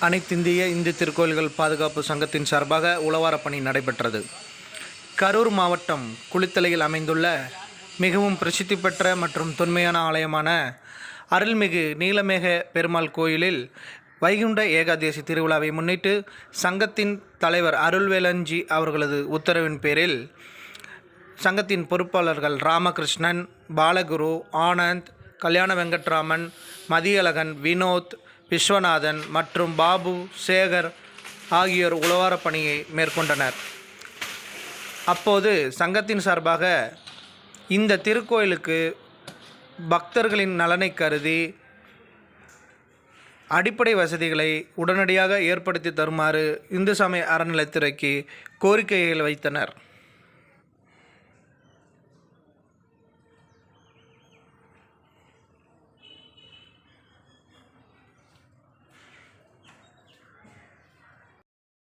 அனைத்திந்திய இந்து திருக்கோயில்கள் பாதுகாப்பு சங்கத்தின் சார்பாக உழவாரப் பணி நடைபெற்றது. கரூர் மாவட்டம் குளித்தலையில் அமைந்துள்ள மிகவும் பிரசித்தி பெற்ற மற்றும் தொன்மையான ஆலயமான அருள்மிகு நீலமேக பெருமாள் கோயிலில் வைகுண்ட ஏகாதசி திருவிழாவை முன்னிட்டு சங்கத்தின் தலைவர் அருள்வேலன்ஜி அவர்களது உத்தரவின் பேரில் சங்கத்தின் பொறுப்பாளர்கள் ராமகிருஷ்ணன், பாலகுரு, ஆனந்த், கல்யாண வெங்கட்ராமன், மதியழகன், வினோத், விஸ்வநாதன் மற்றும் பாபு, சேகர் ஆகியோர் உழவாரப் பணியை மேற்கொண்டனர். அப்போது சங்கத்தின் சார்பாக இந்த திருக்கோயிலுக்கு பக்தர்களின் நலனை கருதி அடிப்படை வசதிகளை உடனடியாக ஏற்படுத்தி தருமாறு இந்து சமய அறநிலையத்துறைக்கு கோரிக்கைகள் வைத்தனர்.